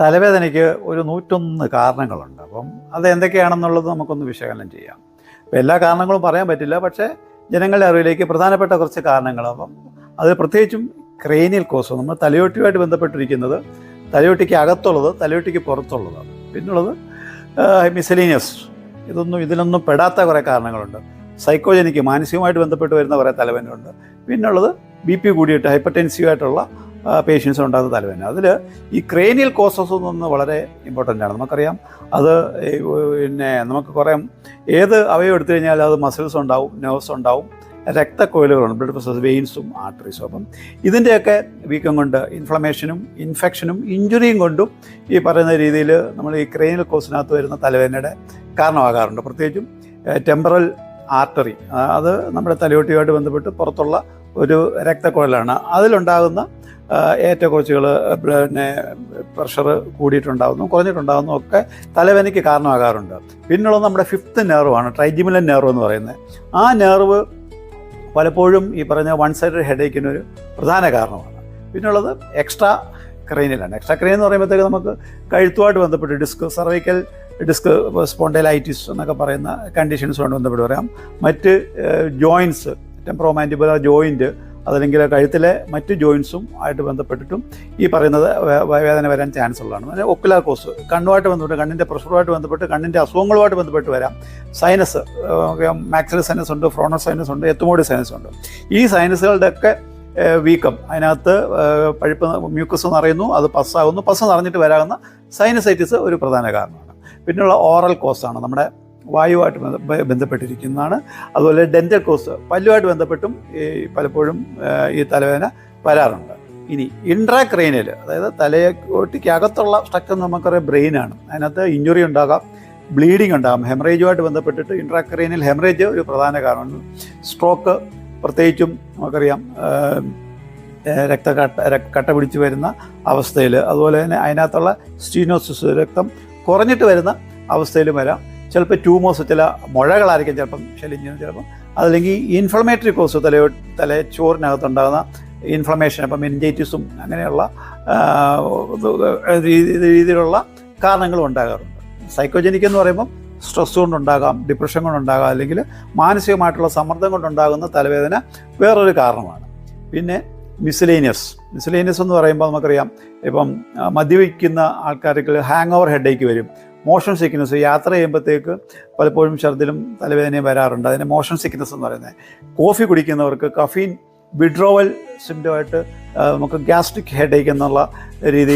തലവേദനയ്ക്ക് ഒരു 101 കാരണങ്ങളുണ്ട്. അപ്പം അത് എന്തൊക്കെയാണെന്നുള്ളത് നമുക്കൊന്ന് വിശകലനം ചെയ്യാം. അപ്പോൾ എല്ലാ കാരണങ്ങളും പറയാൻ പറ്റില്ല, പക്ഷേ ജനങ്ങളുടെ അറിവിലേക്ക് പ്രധാനപ്പെട്ട കുറച്ച് കാരണങ്ങൾ. അപ്പം അത് പ്രത്യേകിച്ചും ക്രേനിയൽ കോസ്, നമ്മൾ തലയോട്ടിയുമായിട്ട് ബന്ധപ്പെട്ടിരിക്കുന്നത് തലയോട്ടിക്ക് അകത്തുള്ളത്, തലയോട്ടിക്ക് പുറത്തുള്ളത്. പിന്നുള്ളത് മിസലീനിയസ്, ഇതിലൊന്നും പെടാത്ത കുറേ കാരണങ്ങളുണ്ട്. സൈക്കോജനിക്ക്, മാനസികമായിട്ട് ബന്ധപ്പെട്ട് വരുന്ന കുറേ തലവേദനയുണ്ട്. പിന്നുള്ളത് BP കൂടിയിട്ട് ഹൈപ്പർടെൻസീവായിട്ടുള്ള പേഷ്യൻസ് ഉണ്ടാകുന്ന തലവേദന. അതിൽ ഈ ക്രേനിയൽ കോസസ് എന്നൊന്ന് വളരെ ഇമ്പോർട്ടൻ്റ് ആണ്. നമുക്കറിയാം അത് പിന്നെ നമുക്ക് കുറേ ഏത് അവയവം എടുത്തു കഴിഞ്ഞാൽ അത് മസിൽസ് ഉണ്ടാവും, നെർവ്സ് ഉണ്ടാവും, രക്തക്കൊഴലുകളുണ്ട്, ബ്ലഡ് വെസൽസ്, വെയിൻസും ആർട്ടറീസും. അപ്പം ഇതിൻ്റെയൊക്കെ വീക്കം കൊണ്ട് ഇൻഫ്ലമേഷനും ഇൻഫെക്ഷനും ഇഞ്ചുറിയും കൊണ്ടും ഈ പറയുന്ന രീതിയിൽ നമ്മൾ ഈ ക്രേനിയൽ കോസിനകത്ത് വരുന്ന തലവേദനയുടെ കാരണമാകാറുണ്ട്. പ്രത്യേകിച്ചും ടെമ്പറൽ ആർട്ടറി, അത് നമ്മുടെ തലയോട്ടിയുമായിട്ട് ബന്ധപ്പെട്ട് പുറത്തുള്ള ഒരു രക്തക്കുഴലാണ്. അതിലുണ്ടാകുന്ന ഏറ്റക്കുറച്ചുകൾ, പിന്നെ പ്രഷർ കൂടിയിട്ടുണ്ടാകുന്നു, കുറഞ്ഞിട്ടുണ്ടാകുന്നു, ഒക്കെ തലവേദനയ്ക്ക് കാരണമാകാറുണ്ട്. പിന്നുള്ളത് നമ്മുടെ 5th നെർവാണ്, ട്രൈജിമിനൽ നെർവ് എന്ന് പറയുന്നത്. ആ നെർവ് പലപ്പോഴും ഈ പറഞ്ഞ വൺ സൈഡഡ് ഹെഡേക്കിനൊരു പ്രധാന കാരണമാണ്. പിന്നുള്ളത് എക്സ്ട്രാ ക്രേനിയലാണ്. എക്സ്ട്രാ ക്രേനിയൽ എന്ന് പറയുമ്പോഴത്തേക്ക് നമുക്ക് കഴുത്തുമായിട്ട് ബന്ധപ്പെട്ട് ഡിസ്ക്, സർവൈക്കൽ ഡിസ്ക് സ്പോണ്ടൈലൈറ്റിസ് എന്നൊക്കെ പറയുന്ന കണ്ടീഷൻസുമായിട്ട് ബന്ധപ്പെട്ട് പറയാം. മറ്റ് ജോയിൻസ്, ടെമ്പറോമാൻഡിബുലർ ജോയിൻറ്റ്, അതല്ലെങ്കിൽ കഴുത്തിലെ മറ്റ് ജോയിൻസും ആയിട്ട് ബന്ധപ്പെട്ടിട്ടും ഈ പറയുന്നത് വേദന വരാൻ ചാൻസ് ഉള്ളതാണ്. പിന്നെ ഒക്കുലാർ കോസ്, കണ്ണുമായിട്ട് ബന്ധപ്പെട്ട്, കണ്ണിൻ്റെ പ്രഷറുമായിട്ട് ബന്ധപ്പെട്ട്, കണ്ണിൻ്റെ അസുഖങ്ങളുമായിട്ട് ബന്ധപ്പെട്ട് വരാം. സൈനസ്, മാക്സിലറി സൈനസ് ഉണ്ട്, ഫ്രോണൽ സൈനസ് ഉണ്ട്, എത്തുമോഡി സൈനസ് ഉണ്ട്. ഈ സൈനസുകളുടെയൊക്കെ വീക്കം, അതിനകത്ത് പഴുപ്പ്, മ്യൂക്കസ് നിറയുന്നു, അത് പസ്സാകുന്നു, പസ് നിറഞ്ഞിട്ട് വരാവുന്ന സൈനസൈറ്റിസ് ഒരു പ്രധാന കാരണമാണ്. പിന്നെയുള്ള ഓറൽ കോസാണ്, നമ്മുടെ വായുവായിട്ട് ബന്ധപ്പെട്ടിരിക്കുന്നതാണ്. അതുപോലെ ഡെൻ്റൽ കോസ്, പല്ലുമായിട്ട് ബന്ധപ്പെട്ടും ഈ പലപ്പോഴും ഈ തലവേദന വരാറുണ്ട്. ഇനി ഇൻട്രാക്രേനിയൽ, അതായത് തലയോട്ടിക്ക് അകത്തുള്ള സ്ട്രക്ചർ നമുക്കറിയാം ബ്രെയിനാണ്. അതിനകത്ത് ഇഞ്ചുറി ഉണ്ടാകാം, ബ്ലീഡിങ് ഉണ്ടാകാം. ഹെമറേജുമായിട്ട് ബന്ധപ്പെട്ടിട്ട് ഇൻട്രാക്രേനിയൽ ഹെമറേജ് ഒരു പ്രധാന കാരണമാണ്. സ്ട്രോക്ക്, പ്രത്യേകിച്ചും നമുക്കറിയാം കട്ട പിടിച്ച് വരുന്ന അവസ്ഥയിൽ, അതുപോലെ തന്നെ അതിനകത്തുള്ള സ്റ്റീനോസിസ്, രക്തം കുറഞ്ഞിട്ട് വരുന്ന അവസ്ഥയിലും വരാം. ചിലപ്പോൾ ട്യൂമേഴ്സ്, ചില മുഴകളായിരിക്കും ചിലപ്പം ശല്യം, ചിലപ്പം അതല്ലെങ്കിൽ ഇൻഫ്ലമേറ്ററി കോസ്, തലച്ചോറിനകത്തുണ്ടാകുന്ന ഇൻഫ്ലമേഷൻ, അപ്പം മെനിഞ്ചൈറ്റിസും അങ്ങനെയുള്ള രീതിയിലുള്ള കാരണങ്ങളും ഉണ്ടാകാറുണ്ട്. സൈക്കോജനിക് എന്ന് പറയുമ്പം സ്ട്രെസ് കൊണ്ടുണ്ടാകാം, ഡിപ്രഷൻ കൊണ്ടുണ്ടാകാം, അല്ലെങ്കിൽ മാനസികമായിട്ടുള്ള സമ്മർദ്ദം കൊണ്ടുണ്ടാകുന്ന തലവേദന വേറൊരു കാരണമാണ്. പിന്നെ മിസലേനിയസ് എന്ന് പറയുമ്പോൾ നമുക്കറിയാം, ഇപ്പം മദ്യപിക്കുന്ന ആൾക്കാർക്ക് ഹാങ് ഓവർ ഹെഡേക്ക് വരും. മോഷൻ സിക്നസ്, യാത്ര ചെയ്യുമ്പോഴത്തേക്ക് പലപ്പോഴും ഛർദിലും തലവേദനയും വരാറുണ്ട്. അതിന് മോഷൻ സിക്നസ് എന്ന് പറയുന്നത്. കോഫി കുടിക്കുന്നവർക്ക് കഫീൻ വിഡ്രോവൽ സിംറ്റമായിട്ട് നമുക്ക് ഗ്യാസ്ട്രിക് ഹെഡേക്ക് എന്നുള്ള രീതിയിൽ